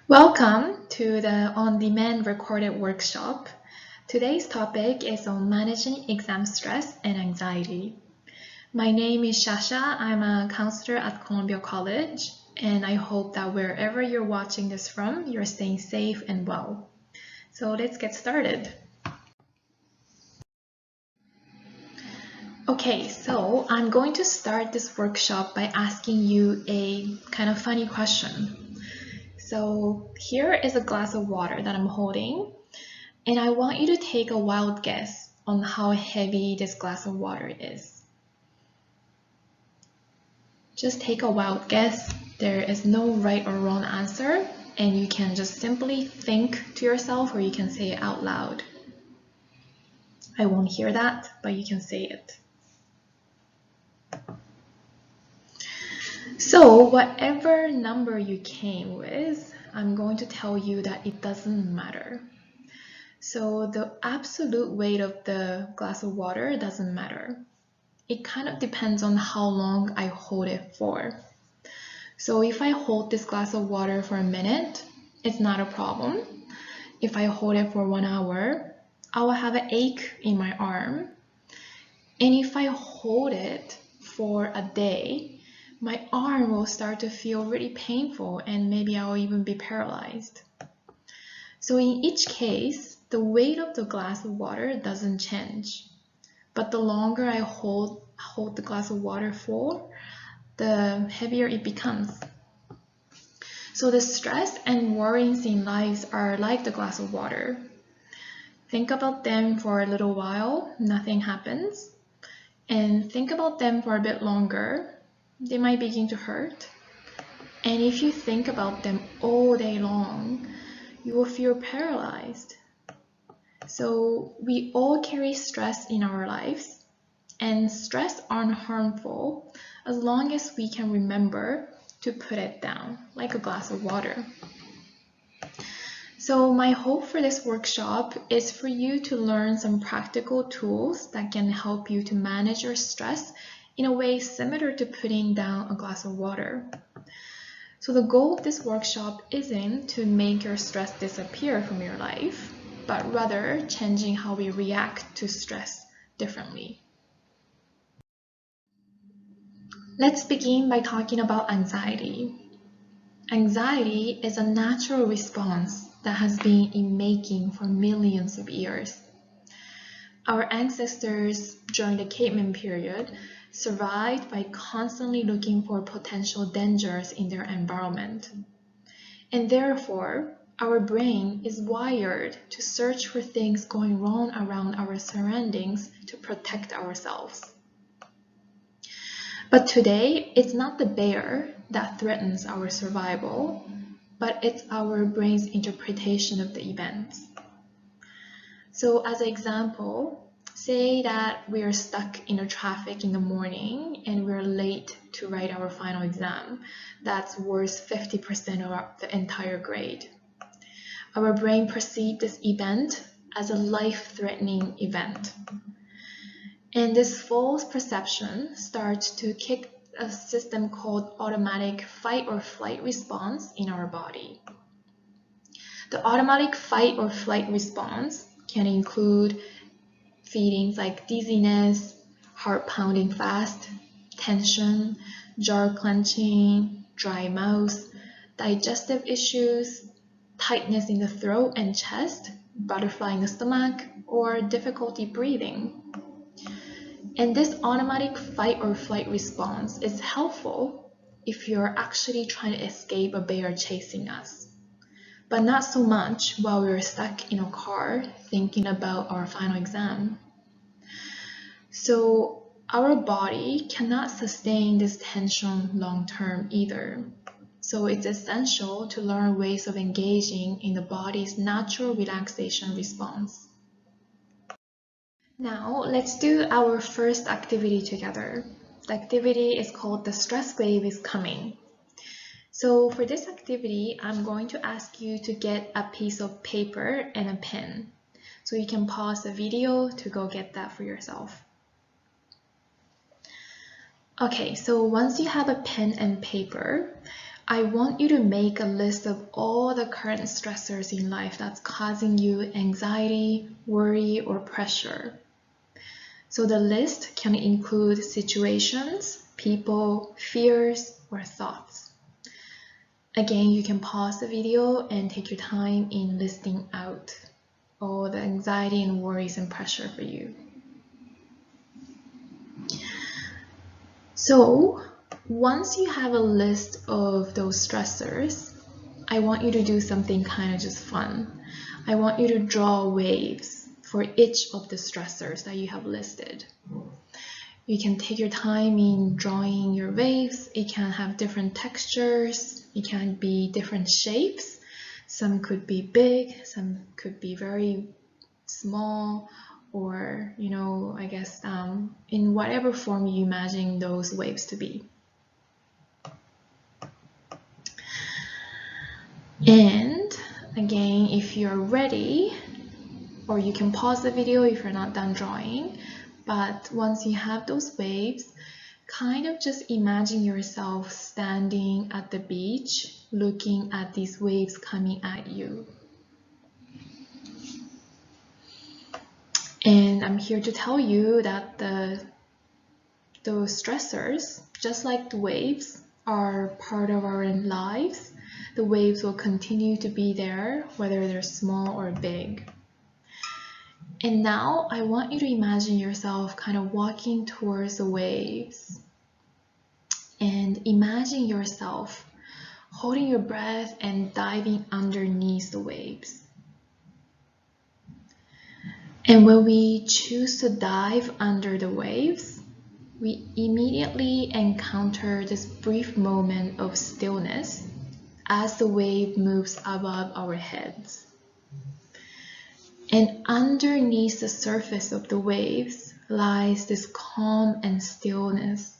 Welcome to the on-demand recorded workshop. Today's topic is on managing exam stress and anxiety. My name is Shasha. I'm a counselor at Columbia College, and I hope that wherever you're watching this from, you're staying safe and well. So let's get started. Okay, so I'm going to start this workshop by asking you a kind of funny question. So here is a glass of water that I'm holding, and I want you to take a wild guess on how heavy this glass of water is. Just take a wild guess. There is no right or wrong answer, and you can just simply think to yourself or you can say it out loud. I won't hear that, but you can say it. So whatever number you came with, I'm going to tell you that it doesn't matter. So the absolute weight of the glass of water doesn't matter. It kind of depends on how long I hold it for. So if I hold this glass of water for a minute, it's not a problem. If I hold it for 1 hour, I will have an ache in my arm. And if I hold it for a day, my arm will start to feel really painful and maybe I'll even be paralyzed. So in each case, the weight of the glass of water doesn't change. But the longer I hold the glass of water for, the heavier it becomes. So the stress and worries in life are like the glass of water. Think about them for a little while, nothing happens. And think about them for a bit longer, they might begin to hurt. And if you think about them all day long, you will feel paralyzed. So we all carry stress in our lives, and stress aren't harmful as long as we can remember to put it down, like a glass of water. So my hope for this workshop is for you to learn some practical tools that can help you to manage your stress in a way similar to putting down a glass of water. So the goal of this workshop isn't to make your stress disappear from your life, but rather changing how we react to stress differently. Let's begin by talking about anxiety. Anxiety is a natural response that has been in making for millions of years. Our ancestors during the caveman period survived by constantly looking for potential dangers in their environment. And therefore, our brain is wired to search for things going wrong around our surroundings to protect ourselves. But today, it's not the bear that threatens our survival, but it's our brain's interpretation of the events. So as an example, say that we are stuck in the traffic in the morning and we're late to write our final exam. That's worth 50% of the entire grade. Our brain perceives this event as a life-threatening event. And this false perception starts to kick a system called automatic fight or flight response in our body. The automatic fight or flight response can include feelings like dizziness, heart pounding fast, tension, jaw clenching, dry mouth, digestive issues, tightness in the throat and chest, butterfly in the stomach, or difficulty breathing. And this automatic fight or flight response is helpful if you're actually trying to escape a bear chasing us, but not so much while we're stuck in a car thinking about our final exam. So our body cannot sustain this tension long term either. So it's essential to learn ways of engaging in the body's natural relaxation response. Now, let's do our first activity together. The activity is called The Stress Wave is Coming. So for this activity, I'm going to ask you to get a piece of paper and a pen. So you can pause the video to go get that for yourself. Okay, so once you have a pen and paper, I want you to make a list of all the current stressors in life that's causing you anxiety, worry, or pressure. So the list can include situations, people, fears, or thoughts. Again, you can pause the video and take your time in listing out all the anxiety and worries and pressure for you. So once you have a list of those stressors, I want you to do something kind of just fun. I want you to draw waves for each of the stressors that you have listed. You can take your time in drawing your waves. It can have different textures. It can be different shapes. Some could be big, some could be very small, or I guess in whatever form you imagine those waves to be. And again, if you're ready, or you can pause the video if you're not done drawing, but once you have those waves, kind of just imagine yourself standing at the beach looking at these waves coming at you. And I'm here to tell you that those stressors, just like the waves, are part of our lives. The waves will continue to be there, whether they're small or big. And now I want you to imagine yourself kind of walking towards the waves. And imagine yourself holding your breath and diving underneath the waves. And when we choose to dive under the waves, we immediately encounter this brief moment of stillness as the wave moves above our heads. And underneath the surface of the waves lies this calm and stillness.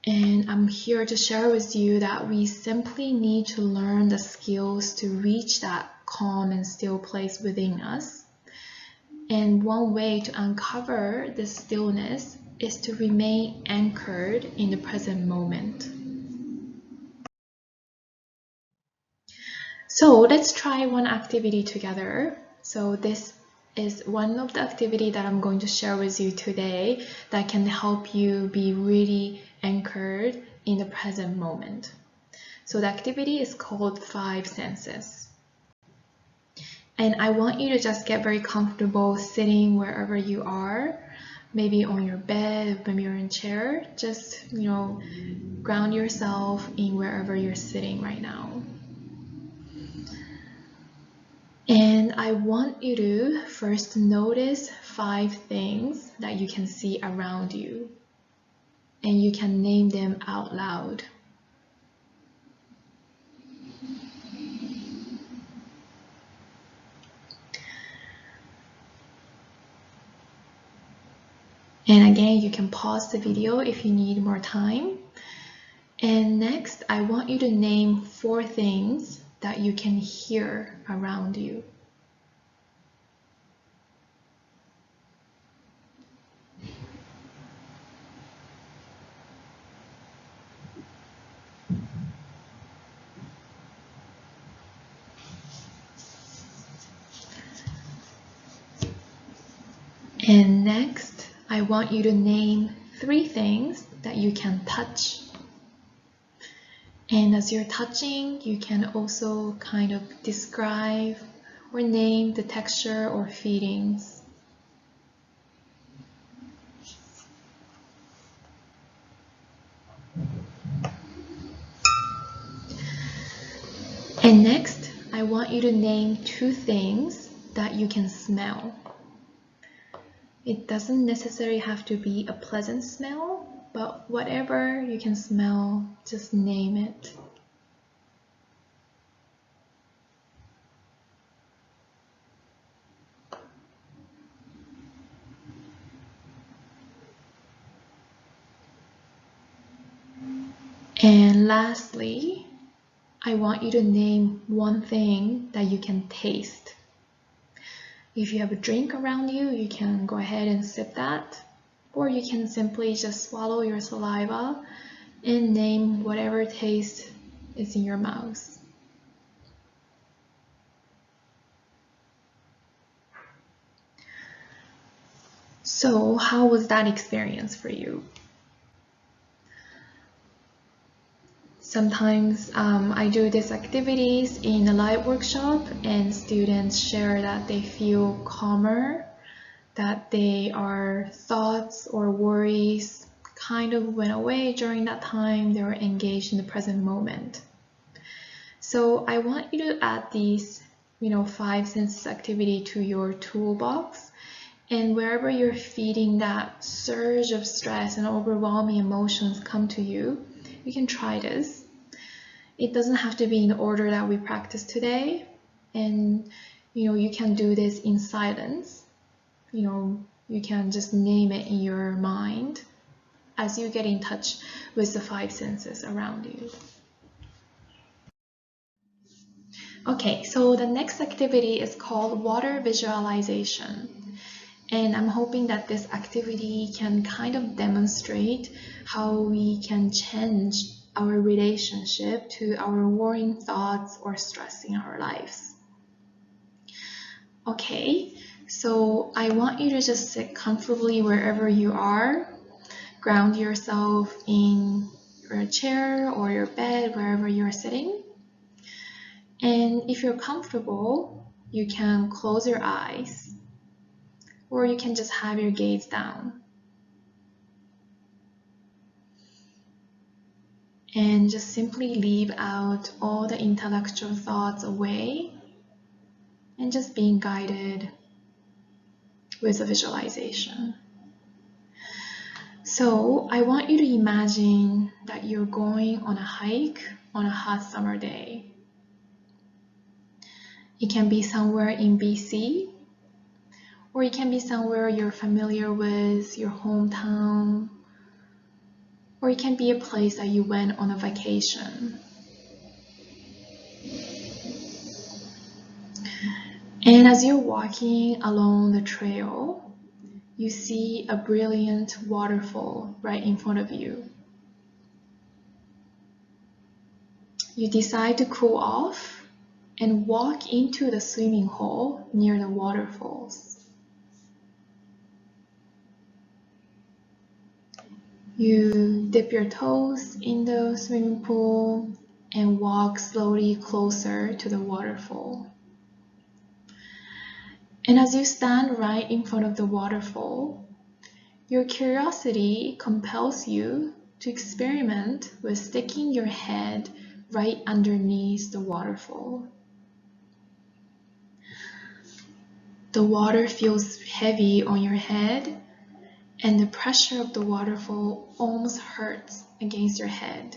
And I'm here to share with you that we simply need to learn the skills to reach that calm and still place within us. And one way to uncover this stillness is to remain anchored in the present moment. So let's try one activity together. So this is one of the activity that I'm going to share with you today that can help you be really anchored in the present moment. So the activity is called 5 senses. And I want you to just get very comfortable sitting wherever you are, maybe on your bed, maybe you're in a chair. Just, ground yourself in wherever you're sitting right now. And I want you to first notice 5 things that you can see around you. And you can name them out loud. And again, you can pause the video if you need more time. And next, I want you to name 4 things that you can hear around you. And next, I want you to name 3 things that you can touch. And as you're touching, you can also kind of describe or name the texture or feelings. And next, I want you to name 2 things that you can smell. It doesn't necessarily have to be a pleasant smell, but whatever you can smell, just name it. And lastly, I want you to name 1 thing that you can taste. If you have a drink around you, you can go ahead and sip that, or you can simply just swallow your saliva and name whatever taste is in your mouth. So, how was that experience for you? Sometimes I do these activities in a live workshop, and students share that they feel calmer, that their thoughts or worries kind of went away during that time. They were engaged in the present moment. So I want you to add these, 5 senses activity to your toolbox. And wherever you're feeling that surge of stress and overwhelming emotions come to you, you can try this. It doesn't have to be in the order that we practice today. And, you can do this in silence. You can just name it in your mind as you get in touch with the 5 senses around you. Okay, so the next activity is called water visualization. And I'm hoping that this activity can kind of demonstrate how we can change our relationship to our worrying thoughts or stress in our lives. Okay, so I want you to just sit comfortably wherever you are. Ground yourself in your chair or your bed, wherever you're sitting. And if you're comfortable, you can close your eyes, or you can just have your gaze down. And just simply leave out all the intellectual thoughts away and just being guided with a visualization. So I want you to imagine that you're going on a hike on a hot summer day. It can be somewhere in BC, or it can be somewhere you're familiar with, your hometown, or it can be a place that you went on a vacation. And as you're walking along the trail, you see a brilliant waterfall right in front of you. You decide to cool off and walk into the swimming hole near the waterfalls. You dip your toes in the swimming pool and walk slowly closer to the waterfall. And as you stand right in front of the waterfall, your curiosity compels you to experiment with sticking your head right underneath the waterfall. The water feels heavy on your head, and the pressure of the waterfall almost hurts against your head.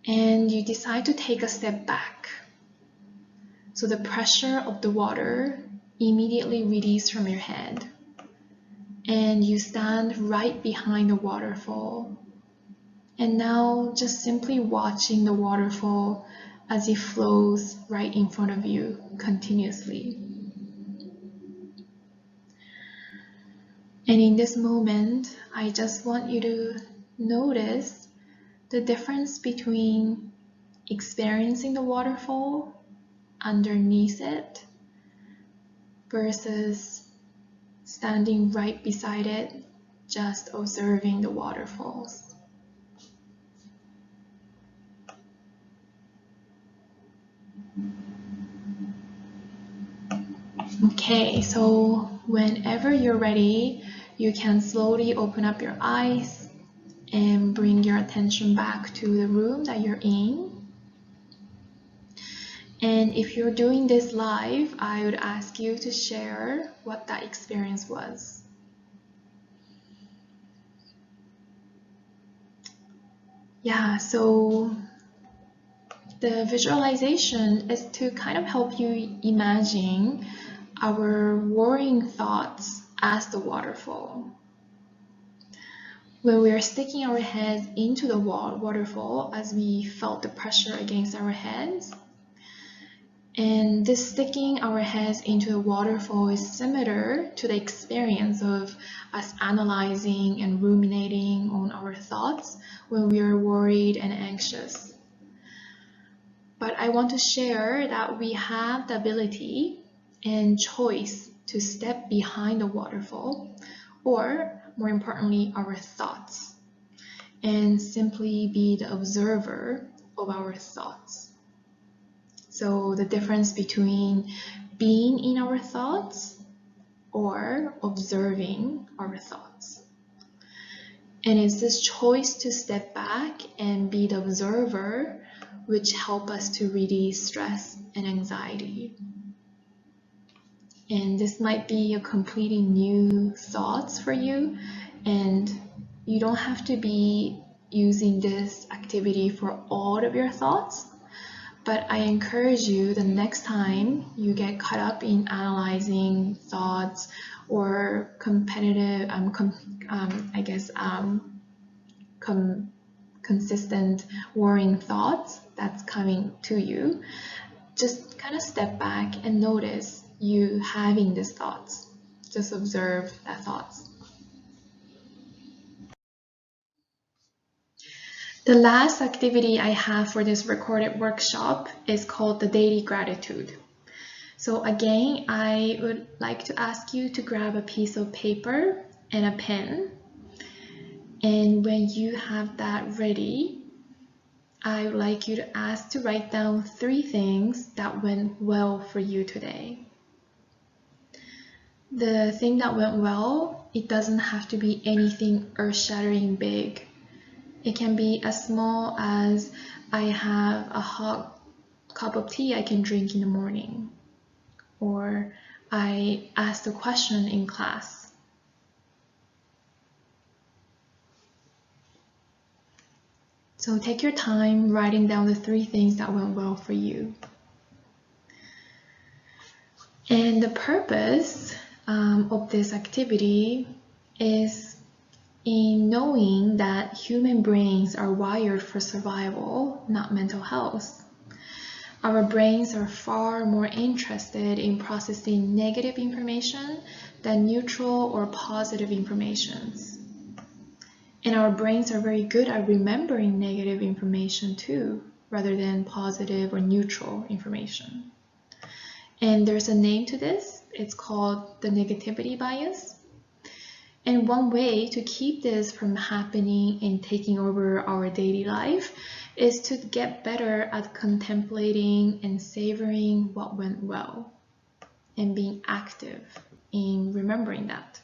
And you decide to take a step back. So the pressure of the water immediately releases from your head. And you stand right behind the waterfall. And now just simply watching the waterfall as it flows right in front of you continuously. And in this moment, I just want you to notice the difference between experiencing the waterfall underneath it versus standing right beside it, just observing the waterfalls. Okay, so whenever you're ready, you can slowly open up your eyes and bring your attention back to the room that you're in. And if you're doing this live, I would ask you to share what that experience was. Yeah, so the visualization is to kind of help you imagine our worrying thoughts as the waterfall. When we are sticking our heads into the waterfall, as we felt the pressure against our heads, And this sticking our heads into a waterfall is similar to the experience of us analyzing and ruminating on our thoughts when we are worried and anxious. But I want to share that we have the ability and choice to step behind the waterfall, or more importantly, our thoughts, and simply be the observer of our thoughts. So the difference between being in our thoughts or observing our thoughts. And it's this choice to step back and be the observer which help us to release stress and anxiety. And this might be a completely new thoughts for you, and you don't have to be using this activity for all of your thoughts. But I encourage you the next time you get caught up in analyzing thoughts or competitive, consistent worrying thoughts that's coming to you, just kind of step back and notice you having these thoughts. Just observe that thoughts. The last activity I have for this recorded workshop is called the daily gratitude. So again, I would like to ask you to grab a piece of paper and a pen. And when you have that ready, I would like you to ask to write down 3 things that went well for you today. The thing that went well, it doesn't have to be anything earth-shattering big. It can be as small as I have a hot cup of tea I can drink in the morning, or I asked a question in class. So take your time writing down the 3 things that went well for you. And the purpose of this activity is in knowing that human brains are wired for survival, not mental health. Our brains are far more interested in processing negative information than neutral or positive informations. And our brains are very good at remembering negative information too, rather than positive or neutral information. And there's a name to this. It's called the negativity bias. And one way to keep this from happening and taking over our daily life is to get better at contemplating and savoring what went well and being active in remembering that.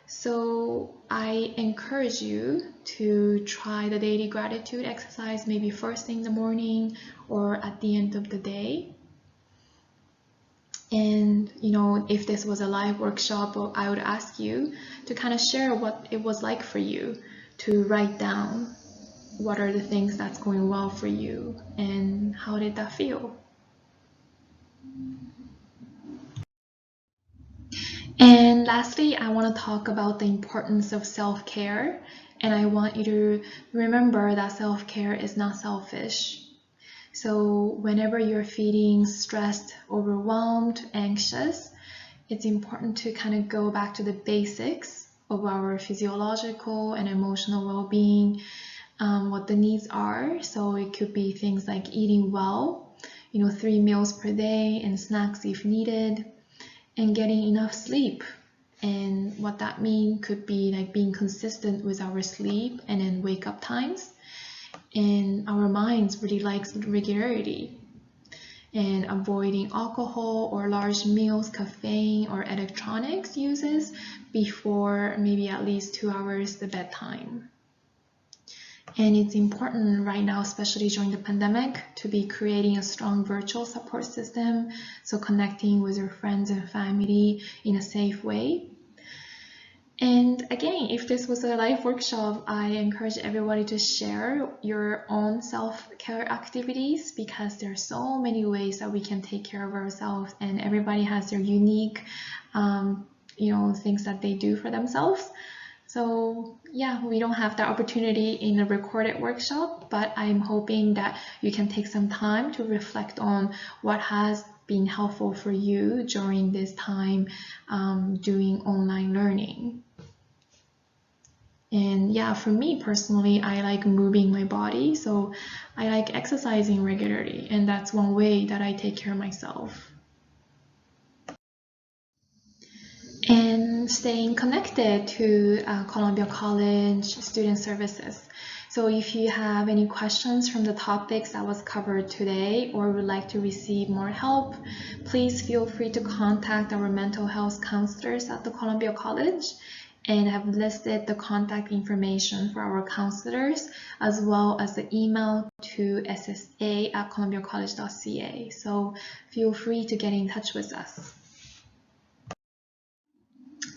So I encourage you to try the daily gratitude exercise maybe first thing in the morning or at the end of the day. And if this was a live workshop, I would ask you to kind of share what it was like for you to write down what are the things that's going well for you and how did that feel. And lastly, I want to talk about the importance of self-care, and I want you to remember that self-care is not selfish. So whenever you're feeling stressed, overwhelmed, anxious, it's important to kind of go back to the basics of our physiological and emotional well-being, what the needs are. So it could be things like eating well, 3 meals per day and snacks if needed, and getting enough sleep. And what that means could be like being consistent with our sleep and then wake up times. And our minds really likes regularity, and avoiding alcohol or large meals, caffeine or electronics uses before maybe at least 2 hours the bedtime. And it's important right now, especially during the pandemic, to be creating a strong virtual support system, so connecting with your friends and family in a safe way. And again, if this was a live workshop, I encourage everybody to share your own self-care activities, because there are so many ways that we can take care of ourselves, and everybody has their unique things that they do for themselves. So yeah, we don't have that opportunity in a recorded workshop, but I'm hoping that you can take some time to reflect on what has been helpful for you during this time doing online learning. And yeah, for me personally, I like moving my body, so I like exercising regularly, and that's one way that I take care of myself. And staying connected to Columbia College Student Services. So if you have any questions from the topics that was covered today or would like to receive more help, please feel free to contact our mental health counselors at the Columbia College, and have listed the contact information for our counselors as well as the email to ssa@columbiacollege.ca. So feel free to get in touch with us.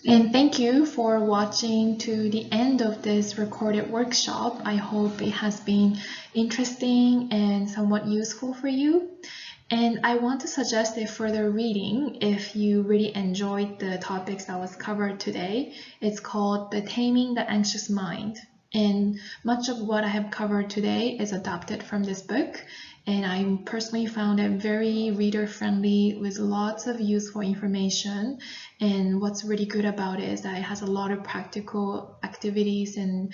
And thank you for watching to the end of this recorded workshop. I hope it has been interesting and somewhat useful for you. And I want to suggest a further reading if you really enjoyed the topics that was covered today. It's called The Taming the Anxious Mind. And much of what I have covered today is adapted from this book. And I personally found it very reader-friendly with lots of useful information. And what's really good about it is that it has a lot of practical activities and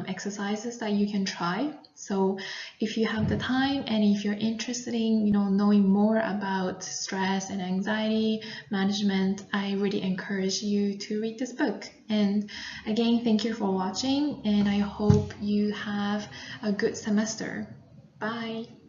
exercises that you can try. So if you have the time and if you're interested in knowing more about stress and anxiety management, I really encourage you to read this book. And again, thank you for watching, and I hope you have a good semester. Bye.